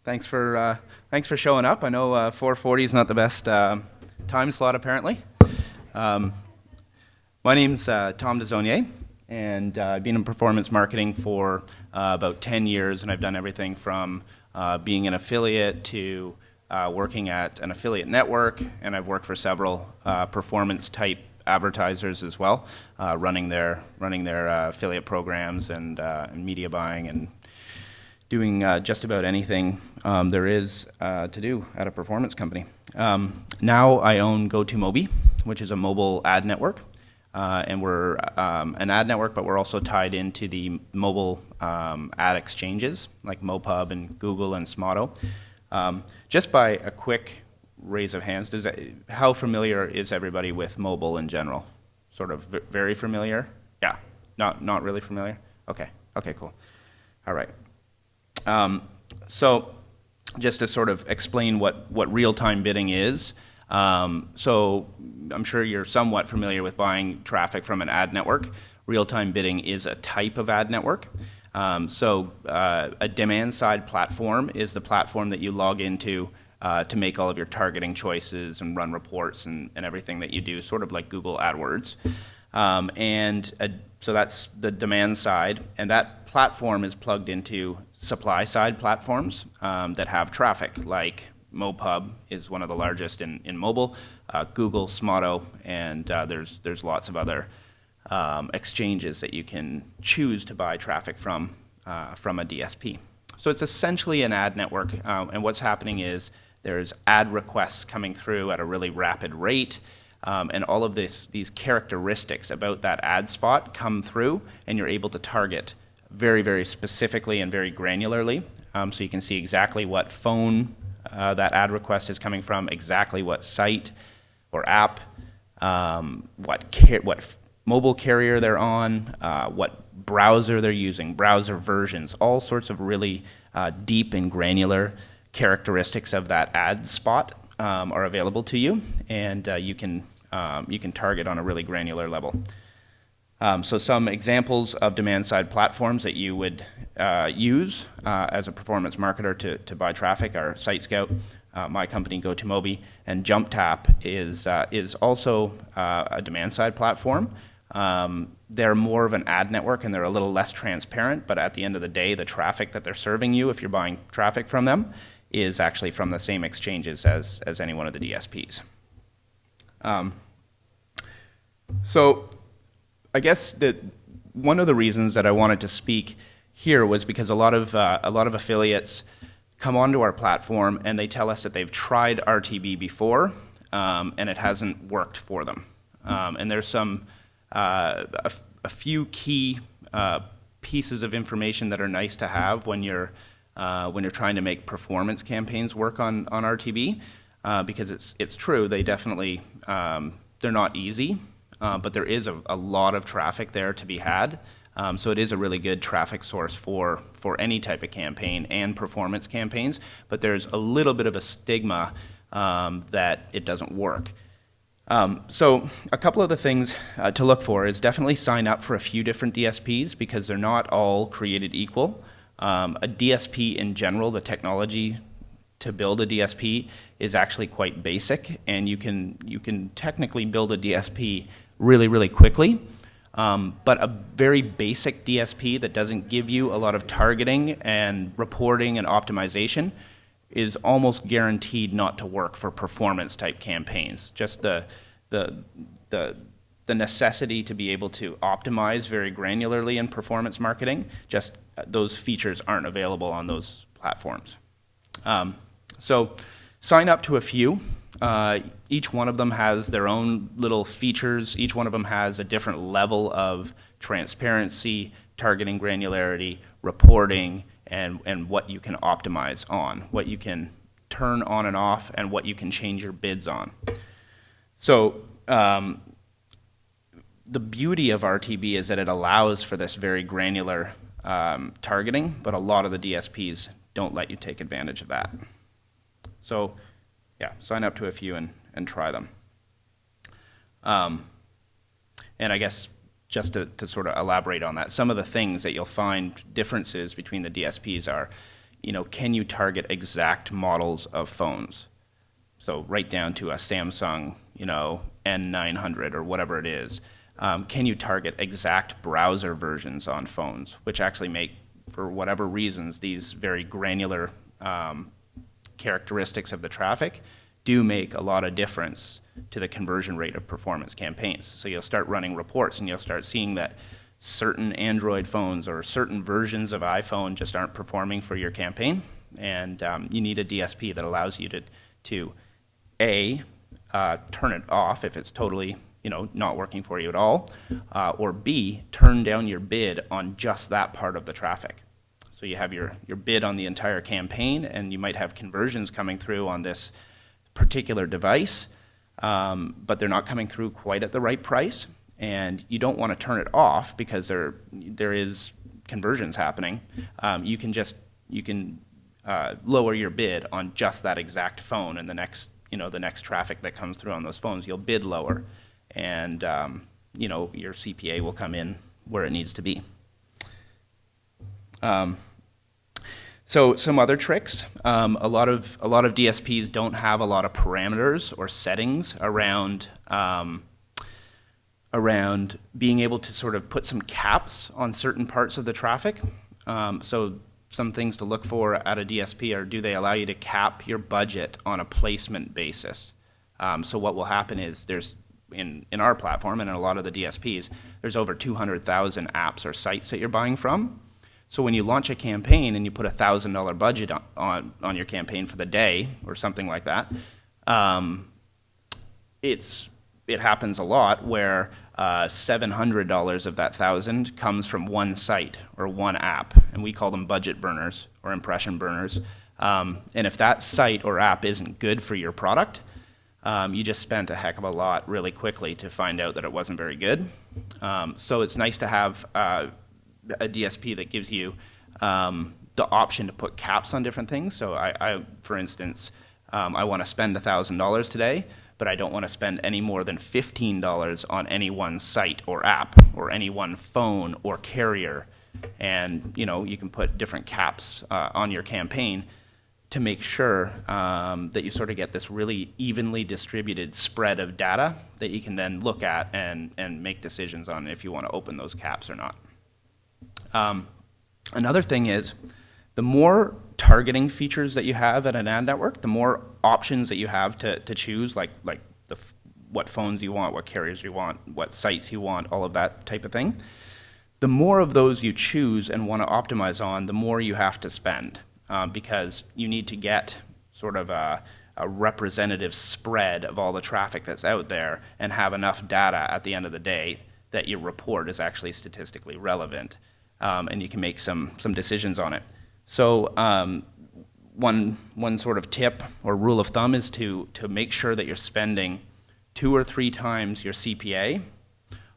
Thanks for showing up. I know 4:40 is not the best time slot apparently. Um, my name's Tom Desaulniers, and I've been in performance marketing for about 10 years, and I've done everything from being an affiliate to working at an affiliate network, and I've worked for several performance type advertisers as well, running their affiliate programs and media buying and doing just about anything there is to do at a performance company. Now I own GoToMobi, which is a mobile ad network. And we're an ad network, but we're also tied into the mobile ad exchanges like MoPub and Google and Smoto. Just by a quick raise of hands, how familiar is everybody with mobile in general? Sort of very familiar? Yeah, not really familiar? Okay, cool. All right. So just to sort of explain what real-time bidding is, so I'm sure you're somewhat familiar with buying traffic from an ad network. Real-time bidding is a type of ad network. A demand-side platform is the platform that you log into to make all of your targeting choices and run reports and everything that you do, sort of like Google AdWords. So that's the demand side, and that platform is plugged into supply-side platforms that have traffic, like MoPub is one of the largest in mobile, Google, Smoto, and there's lots of other exchanges that you can choose to buy traffic from a DSP. So it's essentially an ad network, and what's happening is there's ad requests coming through at a really rapid rate, and all of these characteristics about that ad spot come through, and you're able to target very, very specifically and very granularly. So you can see exactly what phone that ad request is coming from, exactly what site or app, what mobile carrier they're on, what browser they're using, browser versions, all sorts of really deep and granular characteristics of that ad spot are available to you, and you can target on a really granular level. So some examples of demand-side platforms that you would use as a performance marketer to buy traffic are SiteScout, my company GoToMobi, and JumpTap is also a demand-side platform. They're more of an ad network and they're a little less transparent, but at the end of the day, the traffic that they're serving you, if you're buying traffic from them, is actually from the same exchanges as any one of the DSPs. So I guess that one of the reasons that I wanted to speak here was because a lot of affiliates come onto our platform and they tell us that they've tried RTB before and it hasn't worked for them. And there's some a few key pieces of information that are nice to have when you're trying to make performance campaigns work on RTB, because it's true, they definitely they're not easy. But there is a lot of traffic there to be had. So it is a really good traffic source for any type of campaign and performance campaigns, but there's a little bit of a stigma that it doesn't work. So a couple of the things to look for is definitely sign up for a few different DSPs because they're not all created equal. A DSP in general, the technology to build a DSP is actually quite basic, and you can technically build a DSP really, really quickly. But a very basic DSP that doesn't give you a lot of targeting and reporting and optimization is almost guaranteed not to work for performance type campaigns. Just the necessity to be able to optimize very granularly in performance marketing, just those features aren't available on those platforms. So sign up to a few. Each one of them has their own little features. Each one of them has a different level of transparency, targeting granularity, reporting, and what you can optimize on, what you can turn on and off, and what you can change your bids on. So the beauty of RTB is that it allows for this very granular targeting, but a lot of the DSPs don't let you take advantage of that. So yeah, sign up to a few and try them. And I guess just to sort of elaborate on that, some of the things that you'll find differences between the DSPs are can you target exact models of phones? So right down to a Samsung, N900 or whatever it is. Can you target exact browser versions on phones, which actually make, for whatever reasons, these very granular characteristics of the traffic do make a lot of difference to the conversion rate of performance campaigns. So you'll start running reports and you'll start seeing that certain Android phones or certain versions of iPhone just aren't performing for your campaign, and you need a DSP that allows you to turn it off if it's totally not working for you at all, or B, turn down your bid on just that part of the traffic. So you have your bid on the entire campaign, and you might have conversions coming through on this particular device, but they're not coming through quite at the right price, and you don't want to turn it off because there is conversions happening. You can lower your bid on just that exact phone, and the next traffic that comes through on those phones, you'll bid lower, and your CPA will come in where it needs to be. So some other tricks. A lot of DSPs don't have a lot of parameters or settings around being able to sort of put some caps on certain parts of the traffic. So some things to look for at a DSP are, do they allow you to cap your budget on a placement basis? So what will happen is there's, in our platform and in a lot of the DSPs, there's over 200,000 apps or sites that you're buying from. So when you launch a campaign and you put a $1,000 budget on your campaign for the day or something like that, it happens a lot where $700 of that $1,000 comes from one site or one app, and we call them budget burners or impression burners. And if that site or app isn't good for your product, you just spent a heck of a lot really quickly to find out that it wasn't very good. So it's nice to have a DSP that gives you the option to put caps on different things. So I for instance, I want to spend $1,000 today, but I don't want to spend any more than $15 on any one site or app or any one phone or carrier. And you can put different caps on your campaign to make sure that you sort of get this really evenly distributed spread of data that you can then look at and make decisions on if you want to open those caps or not. Another thing is, the more targeting features that you have at an ad network, the more options that you have to choose, like what phones you want, what carriers you want, what sites you want, all of that type of thing. The more of those you choose and want to optimize on, the more you have to spend, because you need to get sort of a representative spread of all the traffic that's out there and have enough data at the end of the day that your report is actually statistically relevant. And you can make some decisions on it. So one sort of tip or rule of thumb is to make sure that you're spending 2 or 3 times your CPA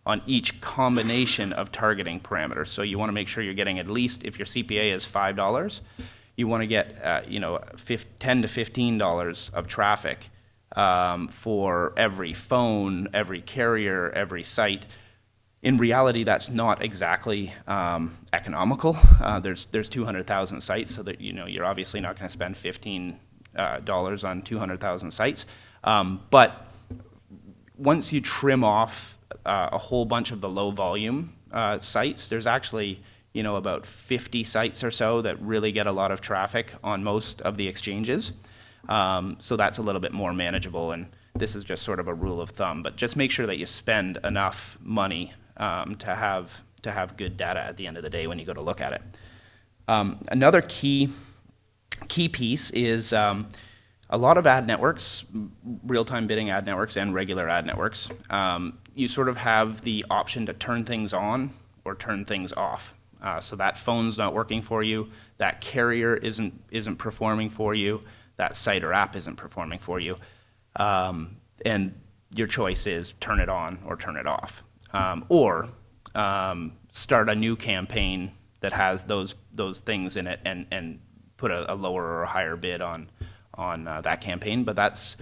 on each combination of targeting parameters. So you want to make sure you're getting, at least if your CPA is $5, you want to get $10 to $15 of traffic for every phone, every carrier, every site. In reality, that's not exactly economical. There's 200,000 sites, so that you're obviously not going to spend $15 on 200,000 sites. But once you trim off a whole bunch of the low volume sites, there's actually about 50 sites or so that really get a lot of traffic on most of the exchanges. So that's a little bit more manageable, and this is just sort of a rule of thumb. But just make sure that you spend enough money to have good data at the end of the day when you go to look at it. Another key piece is a lot of ad networks, real-time bidding ad networks and regular ad networks, you sort of have the option to turn things on or turn things off. So that phone's not working for you, that carrier isn't performing for you, that site or app isn't performing for you, and your choice is turn it on or turn it off. Or start a new campaign that has those things in it and put a lower or a higher bid on that campaign. But that's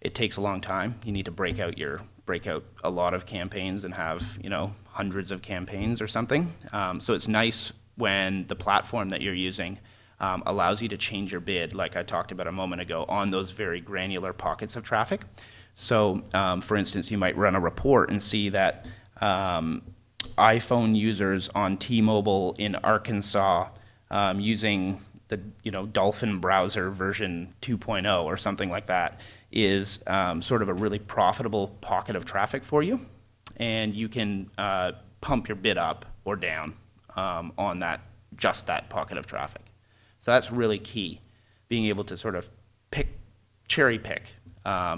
it takes a long time. You need to break out a lot of campaigns and have hundreds of campaigns or something. So it's nice when the platform that you're using allows you to change your bid, like I talked about a moment ago, on those very granular pockets of traffic. So, for instance, you might run a report and see that iPhone users on T-Mobile in Arkansas using the Dolphin browser version 2.0 or something like that is sort of a really profitable pocket of traffic for you, and you can pump your bid up or down on just that pocket of traffic. So that's really key, being able to sort of cherry pick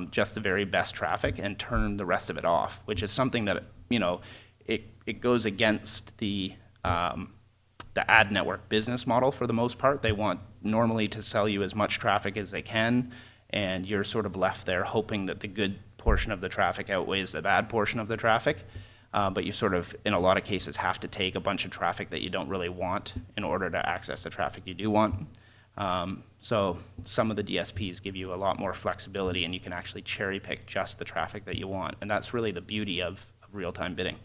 just the very best traffic and turn the rest of it off, which is something that it goes against the ad network business model for the most part. They want normally to sell you as much traffic as they can, and you're sort of left there hoping that the good portion of the traffic outweighs the bad portion of the traffic. But you sort of, in a lot of cases, have to take a bunch of traffic that you don't really want in order to access the traffic you do want. So some of the DSPs give you a lot more flexibility, and you can actually cherry pick just the traffic that you want. And that's really the beauty of real-time bidding.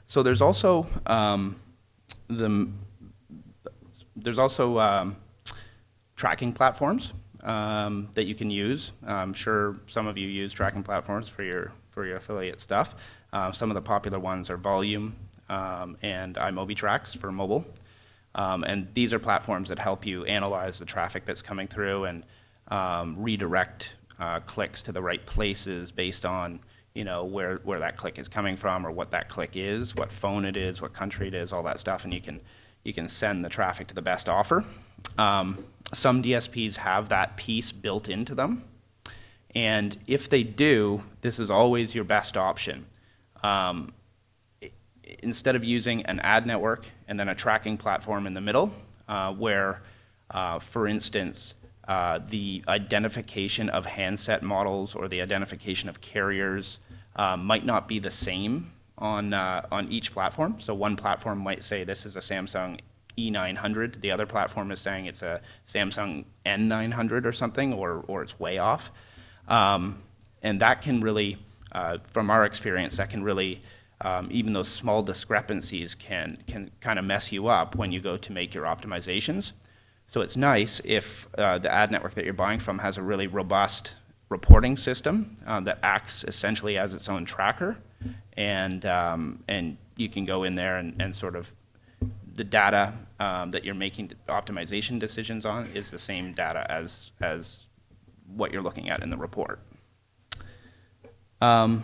So there's also tracking platforms that you can use. I'm sure some of you use tracking platforms for your affiliate stuff. Some of the popular ones are Volume and iMobiTrax for mobile. And these are platforms that help you analyze the traffic that's coming through and redirect clicks to the right places based on where that click is coming from, or what that click is, what phone it is, what country it is, all that stuff, and you can send the traffic to the best offer. Some DSPs have that piece built into them, and if they do, this is always your best option. Instead of using an ad network and then a tracking platform in the middle, where, for instance, the identification of handset models or the identification of carriers might not be the same on each platform. So one platform might say this is a Samsung E900. The other platform is saying it's a Samsung N900 or something, or it's way off. And that can really, from our experience, that can really, even those small discrepancies can kind of mess you up when you go to make your optimizations. So it's nice if the ad network that you're buying from has a really robust reporting system that acts essentially as its own tracker, and you can go in there and sort of the data that you're making optimization decisions on is the same data as what you're looking at in the report. Yeah,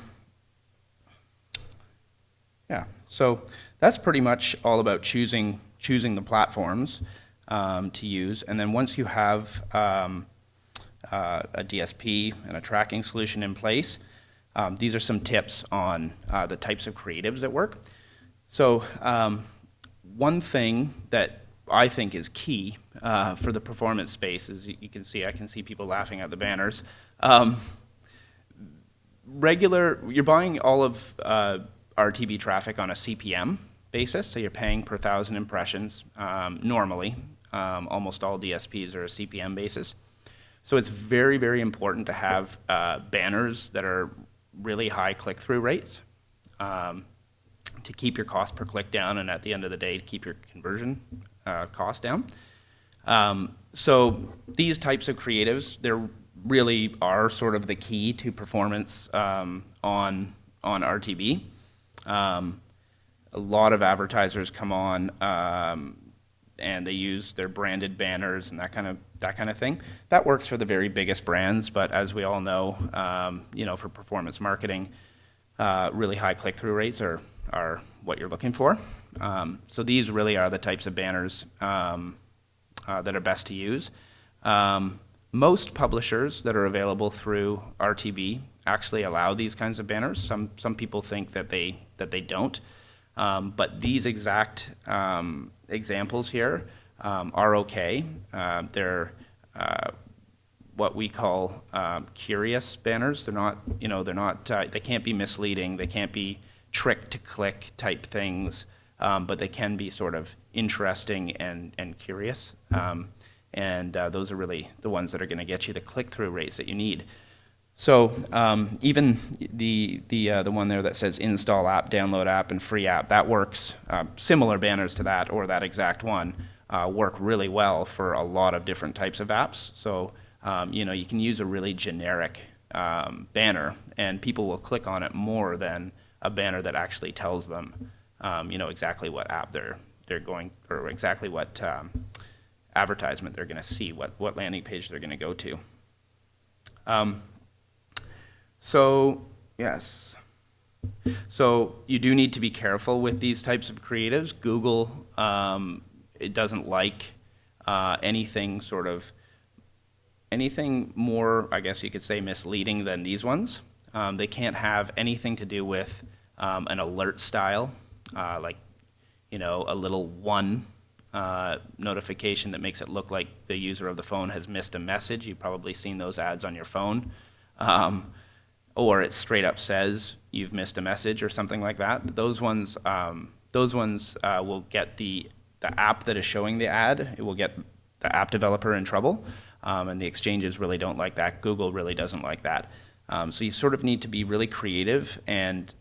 so that's pretty much all about choosing the platforms to use, and then once you have a DSP and a tracking solution in place, these are some tips on the types of creatives that work. So one thing that I think is key for the performance space is I can see people laughing at the banners. You're buying all of RTB traffic on a CPM basis, so you're paying per 1,000 impressions normally. Almost all DSPs are a CPM basis. So it's very, very important to have banners that are really high click-through rates to keep your cost per click down, and at the end of the day, to keep your conversion cost down. So these types of creatives, they really are sort of the key to performance on RTB. A lot of advertisers come on and they use their branded banners and that kind of thing. That works for the very biggest brands, but as we all know, for performance marketing, really high click-through rates are what you're looking for. So these really are the types of banners that are best to use. Most publishers that are available through RTB actually allow these kinds of banners. Some people think that they don't. But these exact examples here are okay. They're what we call curious banners. They're not, they can't be misleading. They can't be trick-to-click type things, but they can be sort of interesting and curious. And those are really the ones that are going to get you the click-through rates that you need. So even the one there that says install app, download app, and free app, that works. Similar banners to that or that exact one work really well for a lot of different types of apps. So you can use a really generic banner, and people will click on it more than a banner that actually tells them, exactly what app they're going, or exactly what advertisement they're going to see, what landing page they're going to go to. So, yes. So you do need to be careful with these types of creatives. Google, it doesn't like anything more, I guess you could say, misleading than these ones. They can't have anything to do with an alert style, like, a little one notification that makes it look like the user of the phone has missed a message. You've probably seen those ads on your phone. Or it straight up says you've missed a message or something like that. Those ones will get the app that is showing the ad. It will get the app developer in trouble, and the exchanges really don't like that. Google really doesn't like that. So you sort of need to be really creative and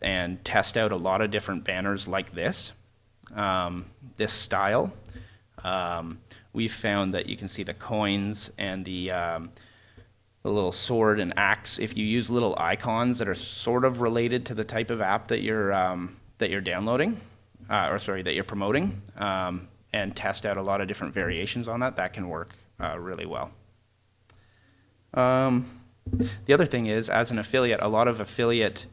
test out a lot of different banners like this style. We've found that you can see the coins and the little sword and axe. If you use little icons that are sort of related to the type of app that you're downloading, that you're promoting, and test out a lot of different variations on that, that can work really well. The other thing is, as an affiliate, a lot of affiliate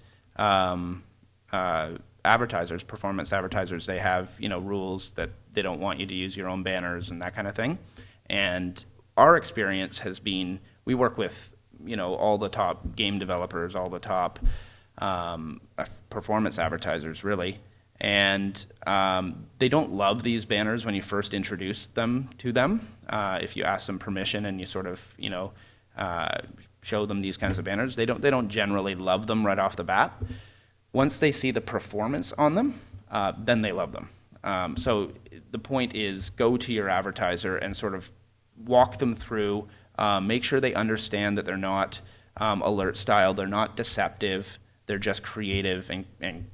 advertisers, performance advertisers, they have rules that they don't want you to use your own banners and that kind of thing. And our experience has been, we work with all the top game developers, all the top performance advertisers, really, and they don't love these banners when you first introduce them to them. If you ask them permission and you sort of show them these kinds of banners, they don't generally love them right off the bat. Once they see the performance on them, then they love them. So the point is, go to your advertiser and sort of walk them through. Make sure they understand that they're not alert style, they're not deceptive, they're just creative and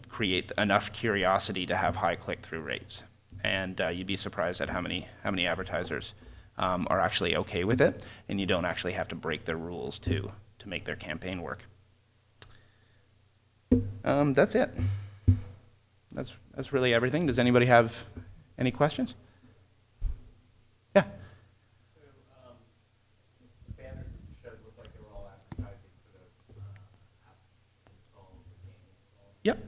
create enough curiosity to have high click-through rates. And you'd be surprised at how many advertisers are actually okay with it, and you don't actually have to break their rules to make their campaign work. That's it. That's really everything. Does anybody have any questions? Yeah. Yep.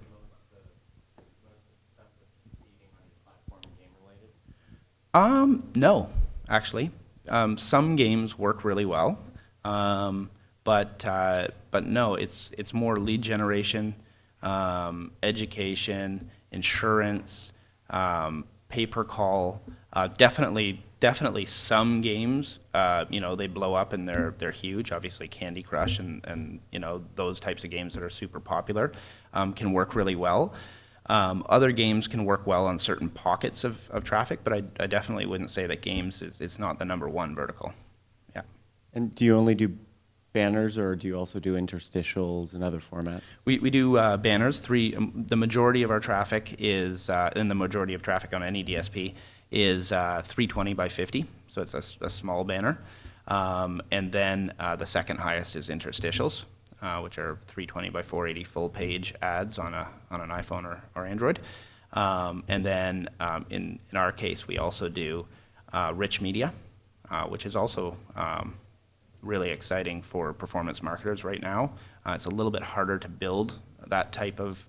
No, actually. Some games work really well, but no, it's more lead generation, education, insurance, pay-per-call. Definitely some games, they blow up and they're huge. Obviously, Candy Crush and those types of games that are super popular can work really well. Other games can work well on certain pockets of traffic, but I definitely wouldn't say that games is not the #1 vertical. Yeah. And do you only do banners, or do you also do interstitials and other formats? We do banners. The majority of our traffic is, and the majority of traffic on any DSP is 320 by 50, so it's a small banner. And then the second highest is interstitials, which are 320 by 480 full page ads on an iPhone or Android. And then in our case, we also do rich media, which is also really exciting for performance marketers right now. It's a little bit harder to build that type of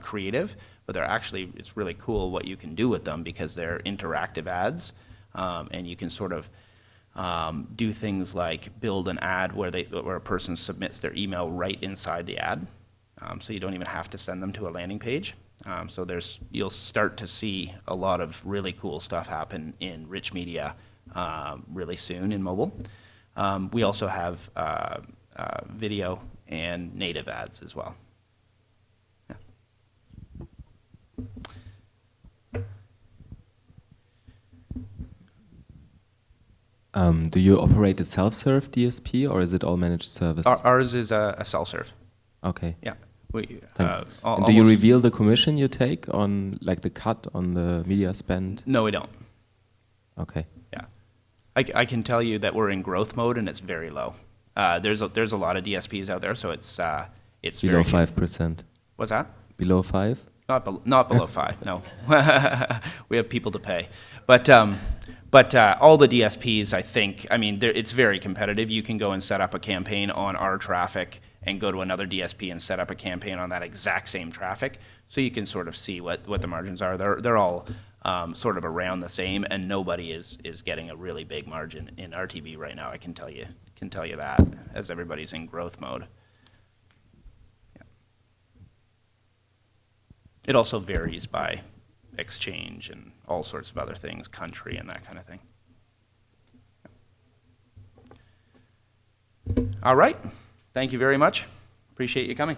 creative, but it's really cool what you can do with them because they're interactive ads, and you can sort of do things like build an ad where a person submits their email right inside the ad, so you don't even have to send them to a landing page. So you'll start to see a lot of really cool stuff happen in rich media really soon in mobile. We also have video and native ads as well. Yeah. Do you operate a self-serve DSP or is it all managed service? Ours is a self-serve. Okay. Yeah. We, Thanks. And do you reveal the commission you take on, like the cut on the media spend? No, we don't. Okay. Yeah. I can tell you that we're in growth mode and it's very low. There's a lot of DSPs out there, so it's Below very 5%. What's that? Below 5? Not below 5. No. We have people to pay, but all the DSPs, I think, I mean, it's very competitive. You can go and set up a campaign on our traffic and go to another DSP and set up a campaign on that exact same traffic, so you can sort of see what the margins are. They're all sort of around the same, and nobody is getting a really big margin in RTB right now. I can tell you that, as everybody's in growth mode. Yeah. It also varies by exchange and all sorts of other things, country and that kind of thing. Yeah. All right. Thank you very much. Appreciate you coming.